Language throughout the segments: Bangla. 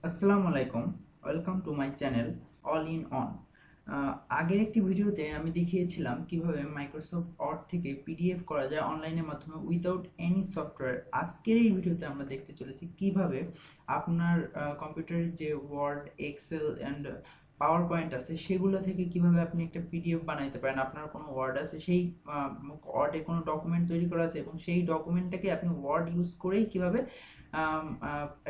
আসসালামু আলাইকুম, welcome to my channel all in on. আগের একটি ভিডিওতে আমি দেখিয়েছিলাম কিভাবে মাইক্রোসফট ওয়ার্ড থেকে পিডিএফ করা যায় অনলাইনের মাধ্যমে উইদাউট এনি সফটওয়্যার। আজকের এই ভিডিওতে আমরা দেখতে চলেছি কিভাবে আপনার কম্পিউটারের যে Word, Excel and PowerPoint আছে সেগুলো থেকে কিভাবে আপনি একটা পিডিএফ বানাইতে পারেন। আপনার কোনো ওয়ার্ড আছে, সেই ওয়ার্ডে কোনো ডকুমেন্ট তৈরি করা আছে এবং সেই ডকুমেন্টটাকে আপনি ওয়ার্ড ইউজ করেই কিভাবে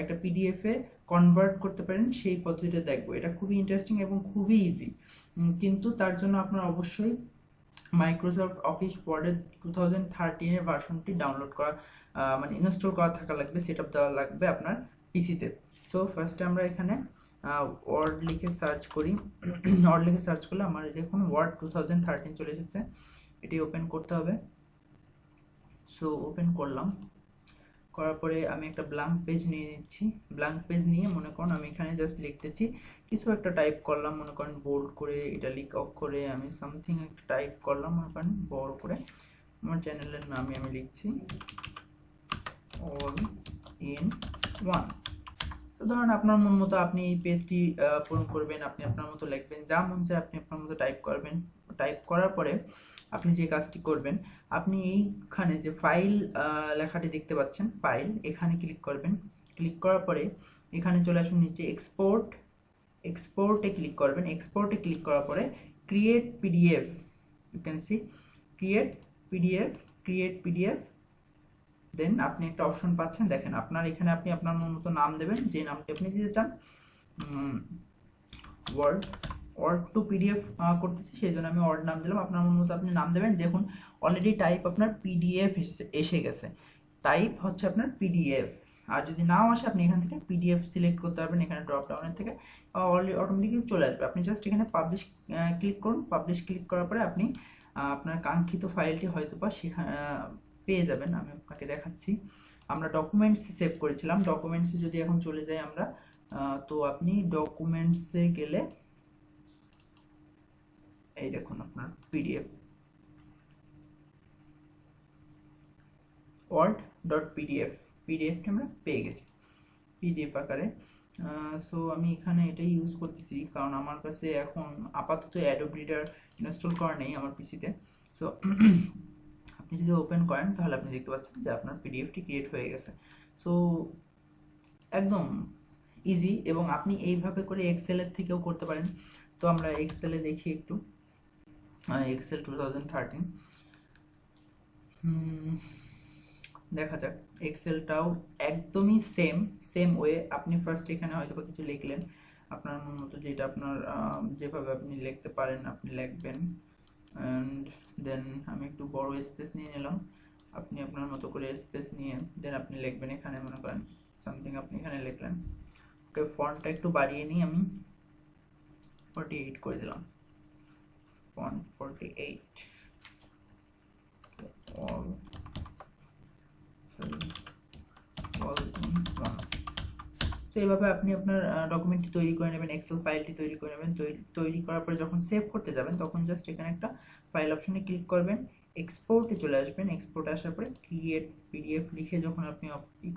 একটা পিডিএফে কনভার্ট করতে পারেন সেই পদ্ধতিটা দেখবো। এটা খুবই ইন্টারেস্টিং এবং খুবই ইজি, কিন্তু তার জন্য আপনার অবশ্যই মাইক্রোসফট অফিস ওয়ার্ডের 2013 ভার্সনটি ডাউনলোড করা মানে ইনস্টল করা থাকা লাগবে, সেট আপ দেওয়া লাগবে আপনার পিসিতে। সো ফার্স্টে আমরা এখানে ওয়ার্ড লিখে সার্চ করি। ওয়ার্ড লিখে সার্চ করলে আমার দেখুন ওয়ার্ড 2013 চলে এসেছে, এটি ওপেন করতে হবে। সো ওপেন করলাম, করার পরে আমি একটা ব্ল্যাঙ্ক পেজ নিয়ে নিচ্ছি। ব্ল্যাঙ্ক পেজ নিয়ে মনে করুন আমি এখানে জাস্ট লিখতেছি, কিছু একটা টাইপ করলাম, মনে করেন বোল্ড করে, ইটালিক অক্ষরে আমি সামথিং একটা টাইপ করলাম, মনে করেন বড় করে। আমার চ্যানেলের নামে আমি লিখছি অল ইন ওয়ান। তো ধরেন আপনার মন মতো আপনি এই পেজটি পূরণ করবেন, আপনি আপনার মতো লিখবেন, যা মন চায় আপনি আপনার মতো টাইপ করবেন। টাইপ করার পরে আপনি যে কাজটি করবেন, আপনি এইখানে যে ফাইল লেখাটি দেখতে পাচ্ছেন, ফাইল, এখানে ক্লিক করবেন। ক্লিক করার পরে এখানে চলে আসুন নিচে এক্সপোর্ট, এক্সপোর্টে ক্লিক করবেন। এক্সপোর্টে ক্লিক করার পরে create PDF, you can see create PDF, create PDF. Then আপনি একটা অপশন পাচ্ছেন, দেখেন আপনার এখানে আপনি আপনার মতো নাম দেবেন, যে নামটি আপনি দিতে চান। ওয়ার্ড ওয়ার্ড টু পিডিএফ করতেছি, সেই জন্য আমি ওয়ার্ড নাম দিলাম। আপনার মতো আপনি নাম দেবেন। দেখুন অলরেডি টাইপ আপনার পিডিএফ এসে গেছে, টাইপ হচ্ছে আপনার পিডিএফ। আর যদি নাও আসে আপনি এখান থেকে পিডিএফ সিলেক্ট করতে পারবেন, এখানে ড্রপ ডাউনের থেকে অলরেডি অটোমেটিকলি চলে আসবে। আপনি জাস্ট এখানে পাবলিশ ক্লিক করুন। পাবলিশ ক্লিক করার পরে আপনি আপনার কাঙ্ক্ষিত ফাইলটি হয়তো বা সেখানে পেয়ে যাবেন। আমি আপনাকে দেখাচ্ছি, আমরা ডকুমেন্টসে সেভ করেছিলাম। ডকুমেন্টসে যদি এখন চলে যাই আমরা, তো আপনি ডকুমেন্টসে গেলে এই দেখুন আপনার পিডিএফ ওয়ার্ড ডট পিডিএফ, পিডিএফটি আমরা পেয়ে গেছি পিডিএফ আকারে। সো আমি এখানে এটাই ইউজ করতেছি কারণ আমার কাছে এখন আপাতত অ্যাডোব রিডার ইনস্টল করা নেই আমার পিসিতে। সো আপনি যদি ওপেন করেন তাহলে আপনি দেখতে পাচ্ছেন যে আপনার পিডিএফটি ক্রিয়েট হয়ে গেছে। সো একদম ইজি, এবং আপনি এইভাবে করে এক্সেলের থেকেও করতে পারেন। তো আমরা এক্সেলে দেখি একটু, এক্সেল 2013 দেখা যাক। এক্সেলটাও একদমই সেম ওয়ে। আপনি ফার্স্ট এখানে হয়তো বা কিছু লিখলেন আপনার মতো, যেটা আপনার যেভাবে আপনি লিখতে পারেন আপনি লিখবেন। অ্যান্ড দেন আমি একটু বড় স্পেস নিয়ে নিলাম, আপনি আপনার মতো করে স্পেস নিয়ে দেন আপনি লিখবেন। এখানে মনে করেন সামথিং আপনি এখানে লিখলেন। ওকে, ফন্টটা একটু বাড়িয়ে নিই, আমি 48 করে দিলাম, ফন্ট 48। অল তো এইভাবে আপনি আপনার ডকুমেন্টটি তৈরি করে নেবেন, এক্সেল ফাইলটি তৈরি করে নেবেন। তৈরি করার পরে যখন সেভ করতে যাবেন তখন জাস্ট এখানে একটা ফাইল অপশনে ক্লিক করবেন, এক্সপোর্টে চলে আসবেন। এক্সপোর্টে আসার পরে ক্রিয়েট পিডিএফ লিখে যখন আপনি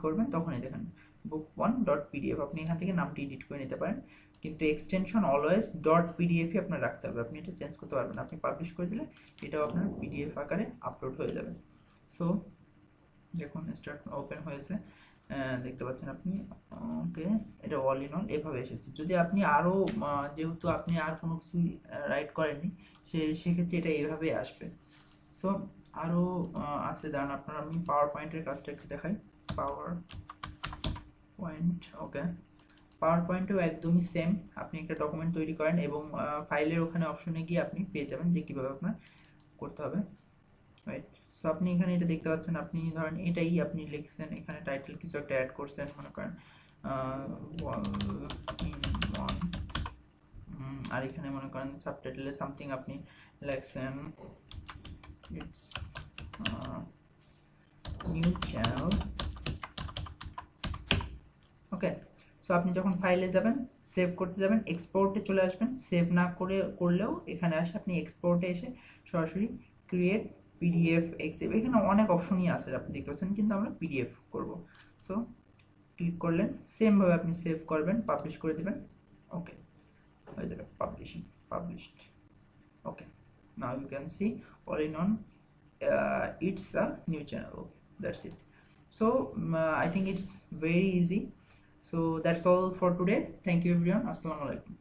করবেন তখনই দেখেন বুক ওয়ান ডট পিডিএফ, আপনি এখান থেকে নামটি এডিট করে নিতে পারেন, কিন্তু এক্সটেনশন অলওয়েজ ডট পিডিএফই আপনার রাখতে হবে, আপনি এটা চেঞ্জ করতে পারবেন। আপনি পাবলিশ করে দিলে এটাও আপনার পিডিএফ আকারে আপলোড হয়ে যাবে। সো দেখুন স্টার্ট ওপেন হয়েছে, দেখতে পাচ্ছেন আপনি। ওকে, এটা অল ইন অল এভাবে এসেছে। যদি আপনি আরও যেহেতু আপনি আর কোনো কিছু রাইট করেননি, সেক্ষেত্রে এটা এইভাবেই আসবে। সো আরও আছে, দাঁড়ান আপনার আমি পাওয়ার পয়েন্টের কাজটা একটু দেখাই। পাওয়ার পয়েন্ট, ওকে, পাওয়ার পয়েন্টেও একদমই সেম। আপনি একটা ডকুমেন্ট তৈরি করেন এবং ফাইলের ওখানে অপশনে গিয়ে আপনি পেয়ে যাবেন যে কীভাবে আপনার করতে হবে। রাইট, সো আপনি এখানে এটা দেখতে পাচ্ছেন, আপনি ধরেন এটাই আপনি লিখছেন, এখানে টাইটেল কিছু একটা অ্যাড করছেন, মনে করেন আর এখানে মনে করেন সাবটাইটেলে সামথিং আপনি লিখছেন it's new channel. Okay, so আপনি যখন ফাইলে যাবেন, সেভ করতে যাবেন, এক্সপোর্টে চলে আসবেন। সেভ না করলেও এখানে আসে আপনি এক্সপোর্টে এসে সরাসরি ক্রিয়েট পিডিএফ এক্সএফ, এখানে অনেক অপশনই আছে আপনি দেখতে পাচ্ছেন, কিন্তু আমরা পিডিএফ করব। সো ক্লিক করলেন, সেম ভাবে আপনি সেভ করবেন, পাবলিশ করে দিবেন। ওকে, হয়ে যাবে published. Okay, now you can see all in on it's a new channel. Okay, that's it. So I think it's very easy. So that's all for today. Thank you everyone. Assalamu alaikum.